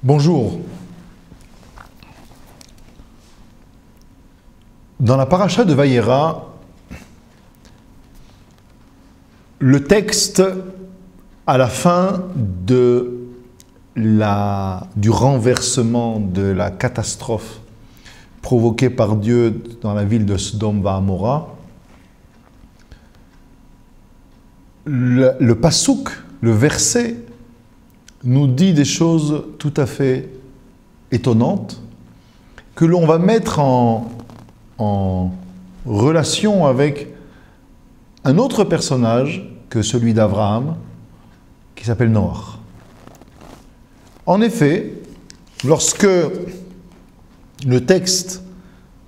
Bonjour. Dans la paracha de Vayera, le texte à la fin du renversement de la catastrophe provoquée par Dieu dans la ville de Sodome et Amora, le pasouk, le verset, nous dit des choses tout à fait étonnantes que l'on va mettre en relation avec un autre personnage que celui d'Abraham, qui s'appelle Noach. En effet, lorsque le texte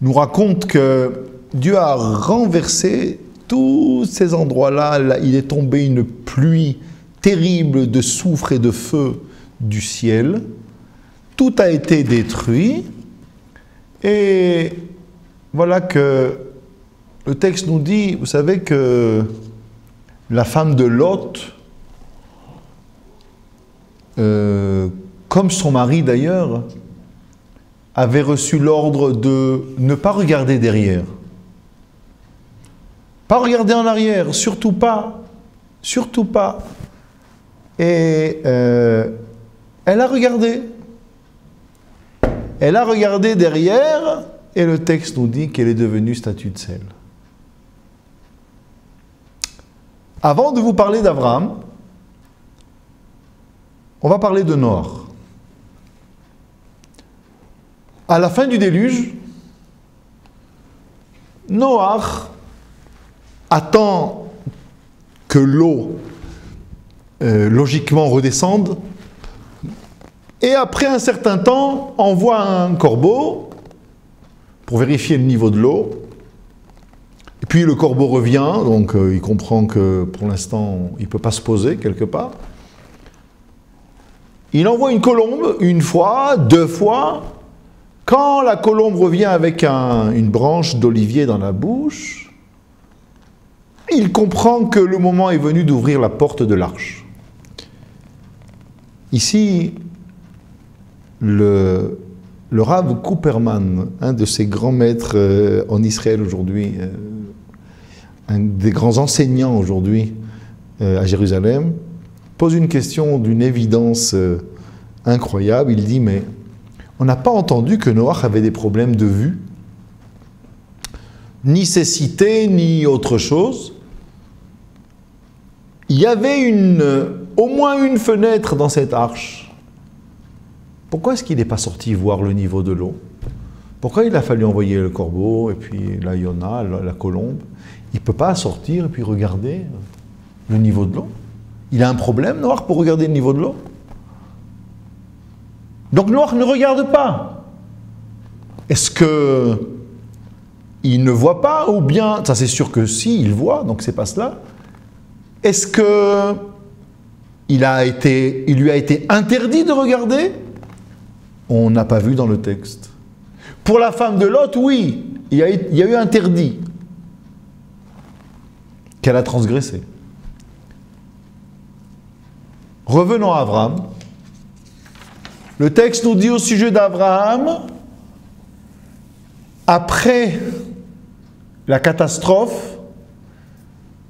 nous raconte que Dieu a renversé tous ces endroits-là, il est tombé une pluie terrible de soufre et de feu du ciel, tout a été détruit, et voilà que le texte nous dit, vous savez que la femme de Lot, comme son mari d'ailleurs, avait reçu l'ordre de ne pas regarder derrière. Pas regarder en arrière, surtout pas. Surtout pas. Et elle a regardé. Elle a regardé derrière, et le texte nous dit qu'elle est devenue statue de sel. Avant de vous parler d'Abraham, on va parler de Noach. À la fin du déluge, Noach attend que l'eau logiquement redescende, et après un certain temps envoie un corbeau pour vérifier le niveau de l'eau. Et puis le corbeau revient, donc il comprend que pour l'instant il ne peut pas se poser quelque part. Il envoie une colombe une fois, deux fois. Quand la colombe revient avec une branche d'olivier dans la bouche, il comprend que le moment est venu d'ouvrir la porte de l'arche. Ici, le Rav Cooperman, un de ses grands maîtres en Israël aujourd'hui, un des grands enseignants aujourd'hui à Jérusalem, pose une question d'une évidence incroyable. Il dit, mais on n'a pas entendu que Noach avait des problèmes de vue, ni cécité, ni autre chose. Il y avait au moins une fenêtre dans cette arche. Pourquoi est-ce qu'il n'est pas sorti voir le niveau de l'eau? Pourquoi il a fallu envoyer le corbeau, et puis la Yona, la colombe? Il ne peut pas sortir et puis regarder le niveau de l'eau. Il a un problème, Noach, pour regarder le niveau de l'eau? Donc Noach ne regarde pas. Est-ce que il ne voit pas, ou bien, ça c'est sûr que si, il voit, donc c'est pas cela. Est-ce que il lui a été interdit de regarder? On n'a pas vu dans le texte. Pour la femme de Lot, oui, il y a eu interdit qu'elle a transgressé. Revenons à Abraham. Le texte nous dit au sujet d'Abraham, après la catastrophe,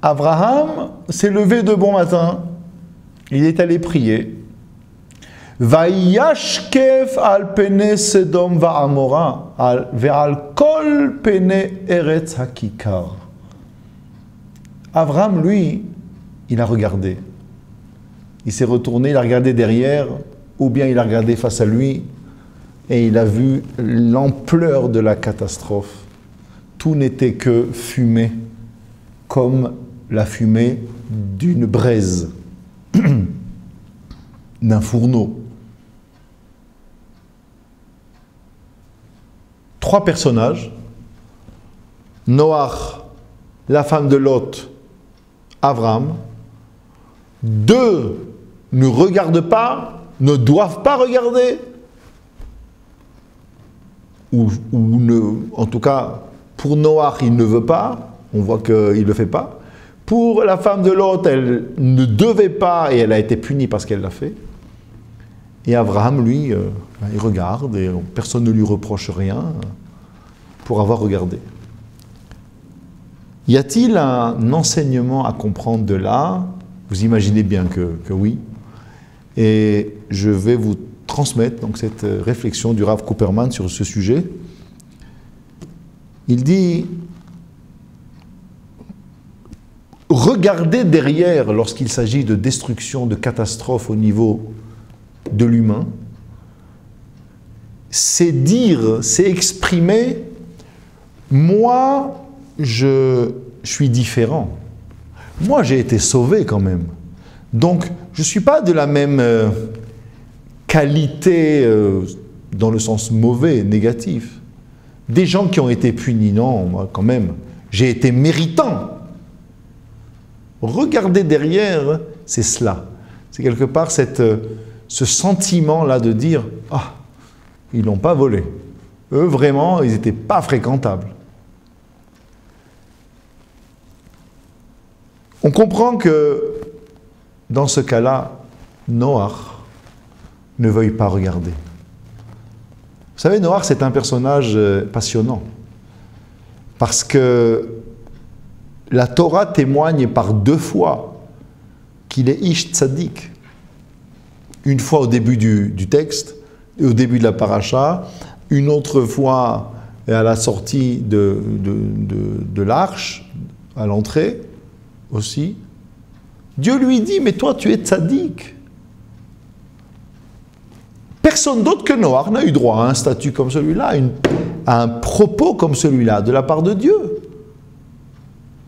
Abraham s'est levé de bon matin, il est allé prier. Vayashkef al pene Sodom va'amora ve'al kol pene eretz hakikar. Abraham, lui, il a regardé. Il s'est retourné, il a regardé derrière, ou bien il a regardé face à lui, et il a vu l'ampleur de la catastrophe. Tout n'était que fumée, comme la fumée d'une braise, d'un fourneau. 3 personnages, Noach, la femme de Lot, Abraham. 2 ne regardent pas, ne doivent pas regarder, ou en tout cas, pour Noach, il ne veut pas, on voit qu'il ne le fait pas. Pour la femme de Lot, elle ne devait pas, et elle a été punie parce qu'elle l'a fait. Et Abraham, lui, il regarde et personne ne lui reproche rien pour avoir regardé. Y a-t-il un enseignement à comprendre de là? Vous imaginez bien que oui. Et je vais vous transmettre donc cette réflexion du Rav Cooperman sur ce sujet. Il dit, regardez derrière lorsqu'il s'agit de destruction, de catastrophe au niveau de l'humain, c'est dire, c'est exprimer, moi, je suis différent. Moi, j'ai été sauvé quand même. Donc, je ne suis pas de la même qualité dans le sens mauvais, négatif. Des gens qui ont été punis, non, moi quand même, j'ai été méritant. Regardez derrière, c'est cela. C'est quelque part ce sentiment-là de dire « Ah, ils n'ont pas volé. Eux, vraiment, ils n'étaient pas fréquentables. » On comprend que, dans ce cas-là, Noach ne veuille pas regarder. Vous savez, Noach, c'est un personnage passionnant. Parce que la Torah témoigne par 2 fois qu'il est Ish Tzadik. Une fois au début du texte, au début de la paracha, une autre fois à la sortie de l'arche, à l'entrée aussi. Dieu lui dit, mais toi tu es tzaddik. Personne d'autre que Noach n'a eu droit à un statut comme celui-là, à un propos comme celui-là, de la part de Dieu.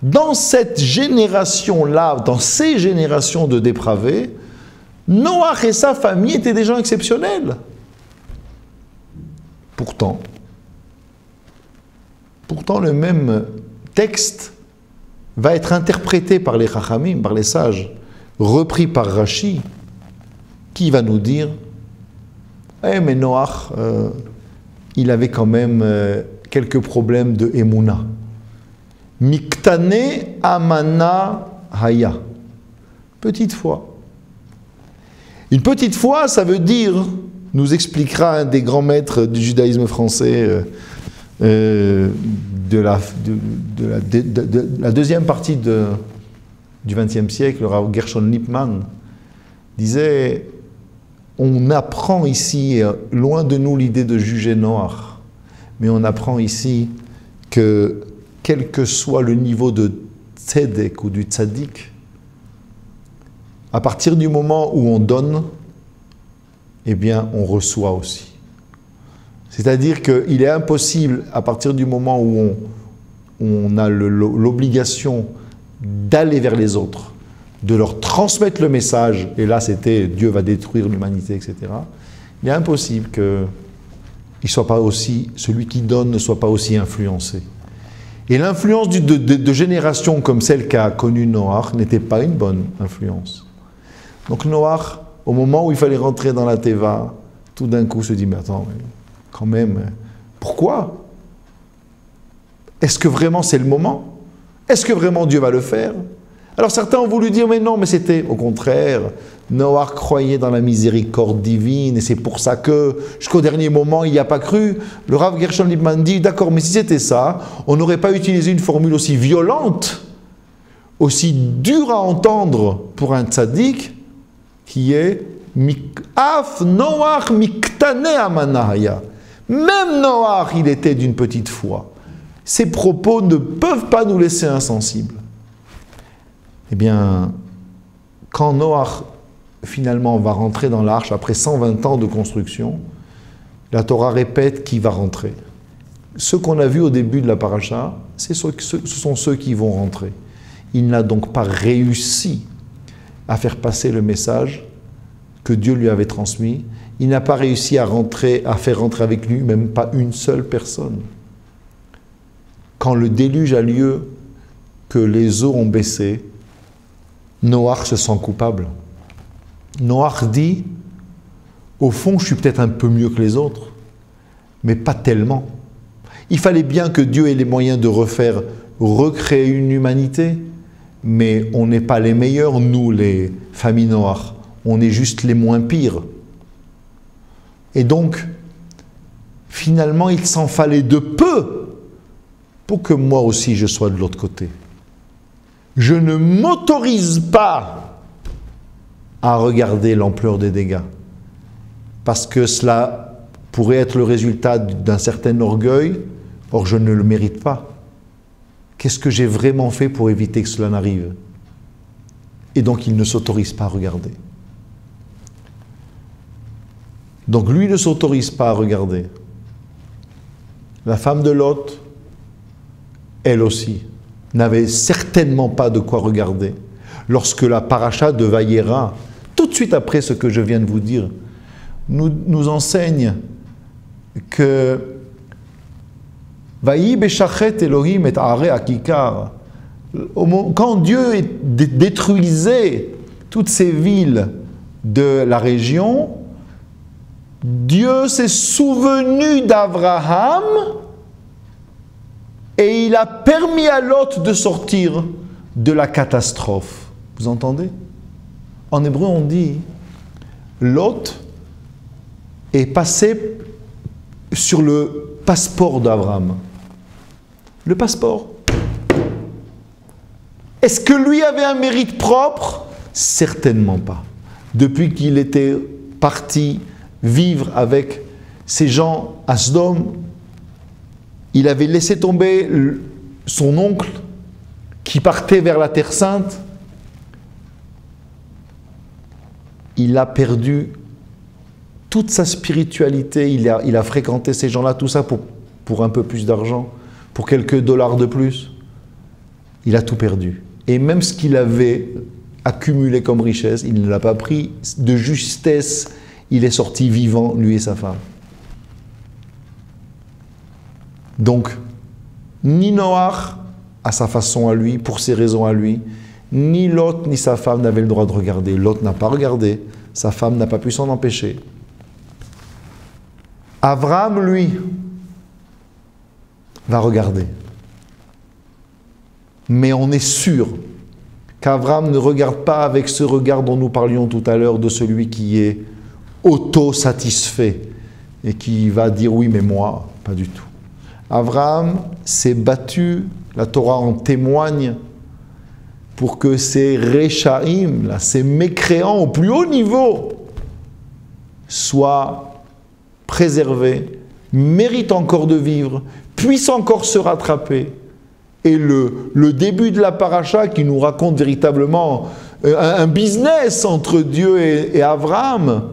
Dans cette génération-là, dans ces générations de dépravés, Noach et sa famille étaient des gens exceptionnels. Pourtant, le même texte va être interprété par les Chachamim, par les sages, repris par Rashi, qui va nous dire « Eh, mais Noach, il avait quand même quelques problèmes de Emouna. Miktane amana haya. » Petite foi. Une petite foi, ça veut dire, nous expliquera un des grands maîtres du judaïsme français, de la deuxième partie du XXe siècle, le Rav Gershon Lippmann disait, on apprend ici, loin de nous l'idée de juger Noach, mais on apprend ici que quel que soit le niveau de tzedek ou du tzaddik, à partir du moment où on donne, eh bien on reçoit aussi. C'est-à-dire qu'il est impossible, à partir du moment où on a l'obligation d'aller vers les autres, de leur transmettre le message, et là c'était Dieu va détruire l'humanité, etc. Il est impossible que celui qui donne ne soit pas aussi influencé. Et l'influence de générations comme celle qu'a connue Noach n'était pas une bonne influence. Donc Noach, au moment où il fallait rentrer dans la Teva, tout d'un coup se dit, mais attends, quand même, pourquoi? Est-ce que vraiment c'est le moment? Est-ce que vraiment Dieu va le faire? Alors certains ont voulu dire, mais non, mais c'était au contraire, Noach croyait dans la miséricorde divine, et c'est pour ça que, jusqu'au dernier moment, il n'y a pas cru. Le Rav Gershon Lippmann dit, d'accord, mais si c'était ça, on n'aurait pas utilisé une formule aussi violente, aussi dure à entendre pour un tzaddik, qui est Af Noach miktane amanahaya. Même Noach, il était d'une petite foi. Ces propos ne peuvent pas nous laisser insensibles. Eh bien, quand Noach finalement va rentrer dans l'arche, après 120 ans de construction, la Torah répète qui va rentrer. Ceux qu'on a vus au début de la paracha, ce sont ceux qui vont rentrer. Il n'a donc pas réussi à faire passer le message que Dieu lui avait transmis. Il n'a pas réussi à faire rentrer avec lui même pas une seule personne. Quand le déluge a lieu, que les eaux ont baissé, Noach se sent coupable. Noach dit, au fond, je suis peut-être un peu mieux que les autres, mais pas tellement. Il fallait bien que Dieu ait les moyens de recréer une humanité, mais on n'est pas les meilleurs, nous, les familles Noach. On est juste les moins pires. Et donc, finalement, il s'en fallait de peu pour que moi aussi je sois de l'autre côté. Je ne m'autorise pas à regarder l'ampleur des dégâts, parce que cela pourrait être le résultat d'un certain orgueil, or je ne le mérite pas. Qu'est-ce que j'ai vraiment fait pour éviter que cela n'arrive? Et donc il ne s'autorise pas à regarder. Donc lui ne s'autorise pas à regarder. La femme de Lot, elle aussi, n'avait certainement pas de quoi regarder lorsque la paracha de Vayera, tout de suite après ce que je viens de vous dire, nous enseigne que Vayi beshachet Elohim et are akikar, quand Dieu détruisait toutes ces villes de la région, Dieu s'est souvenu d'Abraham et il a permis à Lot de sortir de la catastrophe. Vous entendez? En hébreu, on dit Lot est passé sur le passeport d'Abraham. Le passeport. Est-ce que lui avait un mérite propre? Certainement pas. Depuis qu'il était parti vivre avec ces gens à Sodome, il avait laissé tomber son oncle qui partait vers la Terre Sainte. Il a perdu toute sa spiritualité, il a fréquenté ces gens-là, tout ça pour un peu plus d'argent, pour quelques dollars de plus. Il a tout perdu. Et même ce qu'il avait accumulé comme richesse, il ne l'a pas pris de justesse. Il est sorti vivant, lui et sa femme. Donc, ni Noach, à sa façon à lui, pour ses raisons à lui, ni Lot, ni sa femme n'avaient le droit de regarder. Lot n'a pas regardé, sa femme n'a pas pu s'en empêcher. Abraham, lui, va regarder. Mais on est sûr qu'Abraham ne regarde pas avec ce regard dont nous parlions tout à l'heure, de celui qui est auto-satisfait et qui va dire oui mais moi, pas du tout. Abraham s'est battu, la Torah en témoigne, pour que ces Réchaïm, là, ces mécréants au plus haut niveau, soient préservés, méritent encore de vivre, puissent encore se rattraper. Et le début de la paracha qui nous raconte véritablement un business entre Dieu et Abraham,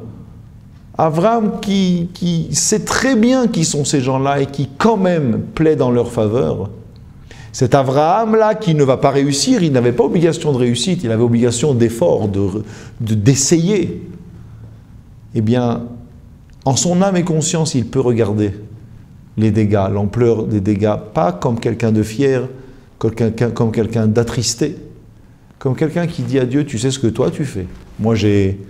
Abraham qui sait très bien qui sont ces gens-là et qui quand même plaide en leur faveur. Cet Abraham-là qui ne va pas réussir, il n'avait pas obligation de réussite, il avait obligation d'effort, d'essayer. Eh bien, en son âme et conscience, il peut regarder les dégâts, l'ampleur des dégâts, pas comme quelqu'un de fier, comme quelqu'un d'attristé, comme quelqu'un qui dit à Dieu, tu sais ce que toi tu fais. Moi j'ai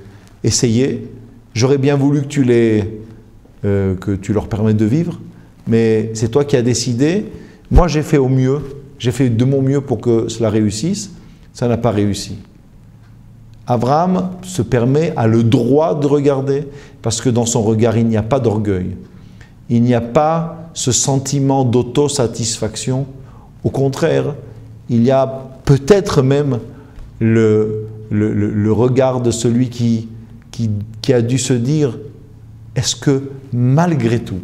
essayé, j'aurais bien voulu que tu leur permettes de vivre, mais c'est toi qui as décidé. Moi j'ai fait au mieux, j'ai fait de mon mieux pour que cela réussisse, ça n'a pas réussi. Abraham se permet, a le droit de regarder, parce que dans son regard il n'y a pas d'orgueil, il n'y a pas ce sentiment d'autosatisfaction. Au contraire, il y a peut-être même le regard de celui qui a dû se dire, est-ce que malgré tout,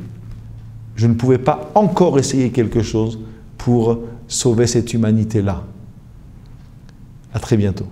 je ne pouvais pas encore essayer quelque chose pour sauver cette humanité-là? À très bientôt.